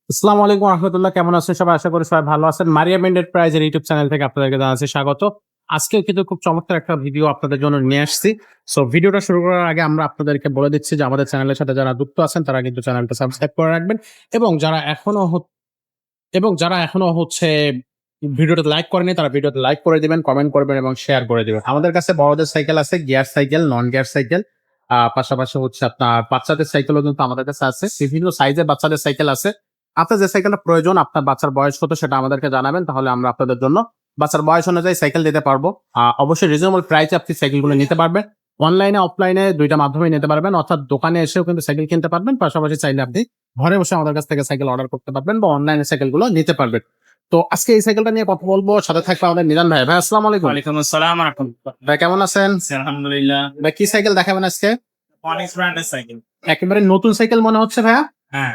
আসসালামু আলাইকুম রহমতুল্লাহ, কেমন আছেন সবাই? আশা করি সবাই ভালো আছেন। মারিয়াম এন্টারপ্রাইজের ইউটিউব চ্যানেল থেকে আপনাদেরকে জানাচ্ছি স্বাগত। আজকেও কিন্তু খুব চমৎকার একটা ভিডিও আপনাদের জন্য নিয়ে আসছি। সো ভিডিওটা শুরু করার আগে আমরা আপনাদেরকে বলে দিচ্ছি যে আমাদের চ্যানেলের সাথে যারা যুক্ত আছেন তারা কিন্তু চ্যানেলটা সাবস্ক্রাইব করে রাখবেন এবং যারা এখনো হচ্ছে ভিডিওটা লাইক করেনি তারা ভিডিওতে লাইক করে দিবেন, কমেন্ট করবেন এবং শেয়ার করে দিবেন। আমাদের কাছে বড়দের সাইকেল আছে, gear cycle, non gear cycle. পাশাপাশি হচ্ছে আপনার বাচ্চাদের সাইকেলও কিন্তু আমাদের কাছে আছে। বিভিন্ন সাইজের বাচ্চাদের সাইকেল আছে। আপনার যে সাইকেলটা প্রয়োজন, আপনার বাচ্চার বয়স কত সেটা আমাদেরকে জানাবেন। তাহলে আমরা আপনাদের জন্য বাচ্চার বয়স অনুযায়ী সাইকেল দিতে পারবো। অবশ্যই রিজনেবল প্রাইসে আপনি সাইকেলগুলো নিতে পারবেন। অনলাইনে, অফলাইনে ২ টা মাধ্যমেই নিতে পারবেন। অর্থাৎ দোকানে এসেও কিন্তু সাইকেল কিনতে পারবেন। পাশাপাশি চাইলে আপনি ঘরে বসে আমাদের কাছ থেকে সাইকেল অর্ডার করতে পারবেন বা অনলাইনে সাইকেলগুলো নিতে পারবেন। তো আজকে এই সাইকেলটা নিয়ে কথা বলবো। সাথে থাকবে আমাদের নিজান ভাই। ভাই আসসালামু আলাইকুম। ওয়ালাইকুম আসসালাম রাহমাতুল্লাহ। ভাই কেমন আছেন? আলহামদুলিল্লাহ। ভাই কি সাইকেল দেখাবেন আজকে? অনিক্স ব্র্যান্ডের সাইকেল। একেবারে নতুন সাইকেল মনে হচ্ছে ভাইয়া। হ্যাঁ,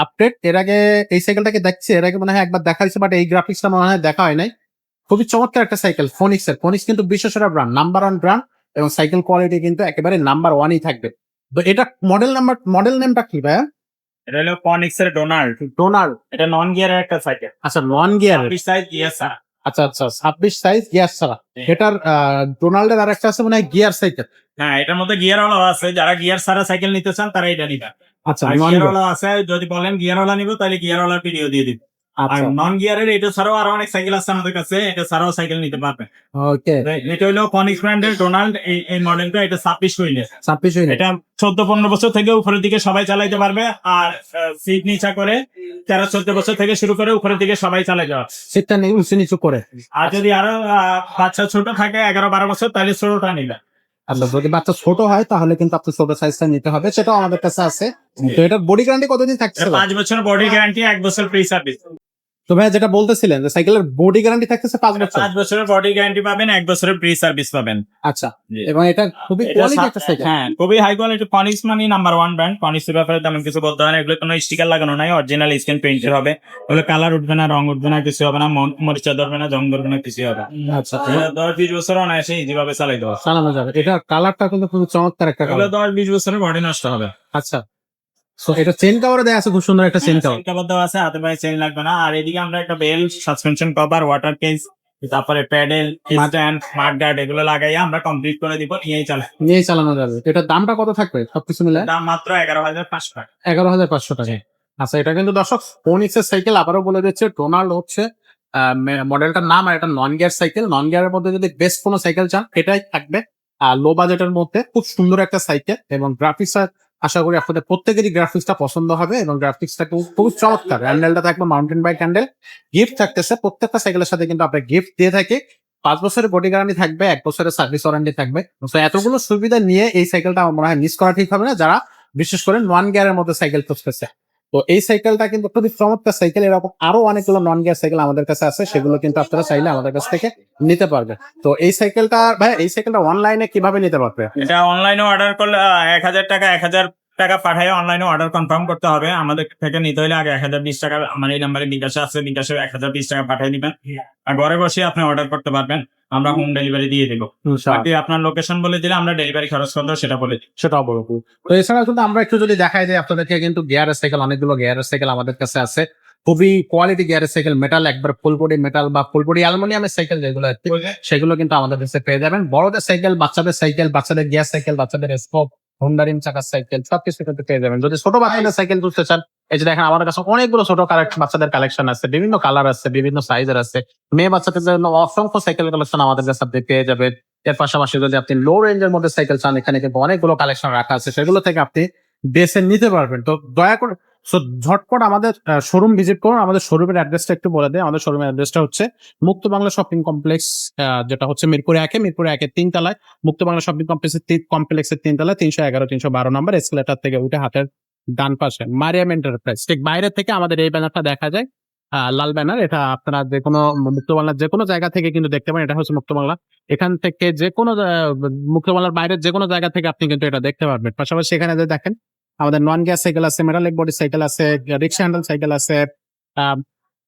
আপডেট। এর আগে এই সাইকেলটাকে দেখছি, এর আগে মনে হয় একবার দেখা হয়েছে, বাট এই গ্রাফিক্সটা মনে হয় দেখা হয় নাই। খুবই চমৎকার একটা সাইকেল ফোনিক্স এর। ফোনিক্স কিন্তু বিশ্বসেরা ব্র্যান্ড, নাম্বার 1 ব্র্যান্ড এবং সাইকেল কোয়ালিটি কিন্তু একেবারে নাম্বার 1ই থাকবে। তো এটা মডেল নেমটা কি ভাইয়া? এটা হলো অনিক্স এর ডোনাল্ড। ডোনাল্ড। এটা নন গিয়ারের একটা সাইকেল। আচ্ছা, নন গিয়ার। 26 সাইজ গিয়ার ছাড়া। আচ্ছা আচ্ছা, 26 সাইজ গিয়ার ছাড়া। এটার ডোনাল্ডের আরেকটা আছে মনে হয় গিয়ার সাইকেল। হ্যাঁ, এটার মধ্যে গিয়ার ওয়ালা আছে। যারা গিয়ার ছাড়া সাইকেল নিতে চান তারা এটা নিবেন। আচ্ছা, আর নন গিয়ার গিয়ার। ওয়ালা আছে, যদি বলেন গিয়ার ওয়ালা নিব তাহলে গিয়ার ওয়ালার ভিডিও দিয়ে দিব। আর আচ্ছা, নন গিয়ারের এটা ছাড়াও আরো অনেক সাইকেল আছে আমাদের কাছে, এটা ছাড়াও সাইকেল নিতে পারবেন। ওকে। এটা হলো ফনিক্স ব্র্যান্ডের ডোনাল্ড। এই মডেলটা এটা 26 হুইলের। 26 হইনি। এটা 14-15 বছর থেকে উপরের দিকে সবাই চালাইতে পারবে। আর সিট নিচা করে 13-14 বছর থেকে শুরু করে উপরের দিকে সবাই চালাই যাওয়া। সিটটা উঁচু নিচু করে। আর যদি আরো বাচ্চা ছোট থাকে 11-12 বছর, তাহলে ছোটটা নিবে। আচ্ছা, যদি বাচ্চা ছোট হয় তাহলে কিন্তু আপনি ছোট সাইজটা নিতে হবে, সেটাও আমাদের কাছে আছে। তো এটার বডি গ্যারান্টি কতদিন থাকছে? 5 বছর বডি গ্যারান্টি, 1 বছর ফ্রি সার্ভিস। তো ভাই যেটা বলতেছিলেন যে সাইকেলের বডি গ্যারান্টি থাকতেছে 5 বছর। 5 বছরের বডি গ্যারান্টি পাবেন, 1 বছরের ফ্রি সার্ভিস পাবেন। আচ্ছা, এবং এটা খুবই কোয়ালিটি একটা সাইকেল। হ্যাঁ, খুবই হাই কোয়ালিটি। ফনিক্স মানে নাম্বার 1 ব্র্যান্ড। ফনিক্স এর ব্যাপারে তেমন কিছু বলতে হয় না। এগুলো কোনো স্টিকার লাগানো নাই, অরিজিনাল স্ক্রিন প্রিন্টের হবে। ওগুলো কালার উঠবে না, রং উঠবে না, কিছু হবে না, মরিচা ধরবে না, জং ধরবে না, কিছু হবে না। আচ্ছা, 10-20 বছর অনায়াসে ইজিভাবে চালাই দেওয়া। চালানো যাবে। এটা কালারটা কিন্তু খুব চমৎকার একটা এগুলো কালার। 10-20 বছরের বডি নষ্ট হবে। আচ্ছা, সো এটা চেন কভারে দেয়া আছে, খুব সুন্দর একটা চেন কভার। চেন কভার দেওয়া আছে, হাতে পায়ে চেন লাগবে না। আর এদিকে আমরা একটা belt, suspension cover, water case, তারপরে প্যাডেল, স্ট্যান্ড, স্মার্ট গার্ড এগুলো লাগাইয়া আমরা কমপ্লিট করে দিব, নিয়েই চালাই। নিয়ে চালানো যাবে। এটার দামটা কত থাকবে সবকিছু মিলে? দাম মাত্র 11,500 টাকা। 11,500 টাকা। আচ্ছা, এটা কিন্তু দর্শক ফোনিক্স এর সাইকেল। আবারও বলে দিচ্ছে, ডোনাল্ড হচ্ছে মডেলটার নাম। আর এটা নন গিয়ার সাইকেল। নন গিয়ারের মধ্যে যদি বেস্ট কোনো সাইকেল চান এটাই থাকবে। লো বাজেটের মধ্যে খুব সুন্দর একটা সাইকেল এবং গ্রাফিক্স আশা করি আপনাদের প্রত্যেকেরই গ্রাফিক্সটা পছন্দ হবে এবং গ্রাফিক্সটা খুব চমৎকার। হ্যান্ডেলটা থাকবে মাউন্টেন বাইক হ্যান্ডেল। গিফট থাকতেছে প্রত্যেকটা সাইকেলের সাথে, কিন্তু আমরা গিফট দিয়ে থাকি। 5 বছরের বডি গ্যারান্টি থাকবে, 1 বছরের সার্ভিস ওয়ারেন্টি থাকবে। তো এতগুলো সুবিধা নিয়ে এই সাইকেলটা আমার মনে হয় মিস করা ঠিক হবে না, যারা বিশেষ করে নন গিয়ারের মধ্যে সাইকেল খুঁজতেছে। তো এই সাইকেলটা কিন্তু খুবই চমৎকার সাইকেল। এরকম আরো অনেকগুলো নন গিয়ার সাইকেল আমাদের কাছে আছে, সেগুলো কিন্তু আপনারা চাইলে আমাদের কাছ থেকে নিতে পারবেন। তো এই সাইকেলটা অনলাইনে কিভাবে নিতে পারবে? এটা অনলাইনে অর্ডার করলে 1,000 টাকা পাঠায় অনলাইনে অর্ডার কনফার্ম করতে হবে। আমাদের থেকে নিতে হলে আগে 1,020 টাকা, আমার এই নাম্বারে বিকাশে আছে, বিকাশে 1,020 টাকা পাঠিয়ে দিবেন। আর ঘরে বসে আপনি অর্ডার করতে পারবেন, আমরা হোম ডেলিভারি দিয়ে দেবো। বাকি আপনার লোকেশন বলে দিলে আমরা ডেলিভারি খরচ কত সেটা বলে দিই। সেটাও বলবো। তো এছাড়া কিন্তু আমরা একটু যদি দেখাই যে আপনাদেরকে, কিন্তু গিয়ারের সাইকেল, অনেকগুলো গিয়ারের সাইকেল আমাদের কাছে আছে। খুবই কোয়ালিটি গিয়ারের সাইকেল, মেটাল, একবার ফুল বডি মেটাল বা ফুল বডি অ্যালুমিনিয়ামের সাইকেল যেগুলো আছে সেগুলো কিন্তু আমাদের কাছে পেয়ে যাবেন। বড়দের সাইকেল, বাচ্চাদের গিয়ার সাইকেল, বাচ্চাদের স্কোপ, হোন্ডা রিম চাকার সাইকেল সবকিছু কিন্তু পেয়ে যাবেন। যদি ছোট বাচ্চাদের সাইকেল খুঁজতে চান, এই যে দেখেন আমাদের কাছে অনেকগুলো ছোট বাচ্চাদের কালেকশন আছে, বিভিন্ন কালার আছে, বিভিন্ন সাইজের আছে। মেয়ে বাচ্চাদের জন্য অসংখ্য সাইকেল কালেকশন আমাদের কাছে আপনি পেয়ে যাবেন। এর পাশাপাশি যদি আপনি লো রেঞ্জের মধ্যে সাইকেল চান, এখানে কিন্তু অনেকগুলো কালেকশন রাখা আছে, সেগুলো থেকে আপনি বেছে নিতে পারবেন। তো দয়া করে ঝটপট আমাদের শোরুম ভিজিট করুন। আমাদের শোরুমের অ্যাড্রেসটা একটু বলে দেয়। আমাদের শোরুমের অ্যাড্রেসটা হচ্ছে মুক্ত বাংলা শপিং কমপ্লেক্স, যেটা হচ্ছে মিরপুরে একের 3 তলায়। মুক্ত বাংলা শপিং কমপ্লেক্সের 3 তলায় 311-312 নম্বর এসকেলেটর থেকে উঠে হাতের ডান পাশে মারিয়াম এন্টারপ্রাইজ। ঠিক বাইরে থেকে আমাদের এই ব্যানারটা দেখা যায়, লাল ব্যানার। এটা আপনারা যে কোনো মুক্ত বাংলার যে কোনো জায়গা থেকে কিন্তু দেখতে পারেন। এটা হচ্ছে মুক্ত বাংলা। এখান থেকে যে কোনো মুক্ত বাংলার বাইরের যে কোনো জায়গা থেকে আপনি কিন্তু এটা দেখতে পারবেন। পাশাপাশি এখানে যে দেখেন আমাদের নন গ্যাস সাইকেল আছে, মেটালিক বডি সাইকেল আছে, রিক্সা হ্যান্ডেল সাইকেল আছে, আহ,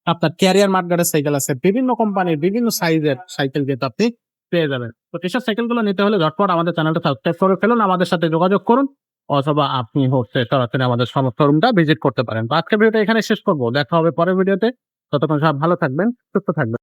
আপনার ক্যারিয়ার মার্কেটের সাইকেল আছে, বিভিন্ন কোম্পানির বিভিন্ন সাইজের সাইকেল কিন্তু আপনি পেয়ে যাবেন। তো এসব সাইকেলগুলো নিতে হলে ঝটপট আমাদের চ্যানেলটা সাবস্ক্রাইব করে ফেলুন, আমাদের সাথে যোগাযোগ করুন। অথবা আপনি হচ্ছে সরাসরি আমাদের শোরুমটা ভিজিট করতে পারেন। তো আজকের ভিডিওটা এখানে শেষ করবো। দেখা হবে পরের ভিডিওতে। ততক্ষণ সব ভালো থাকবেন, সুস্থ থাকবেন।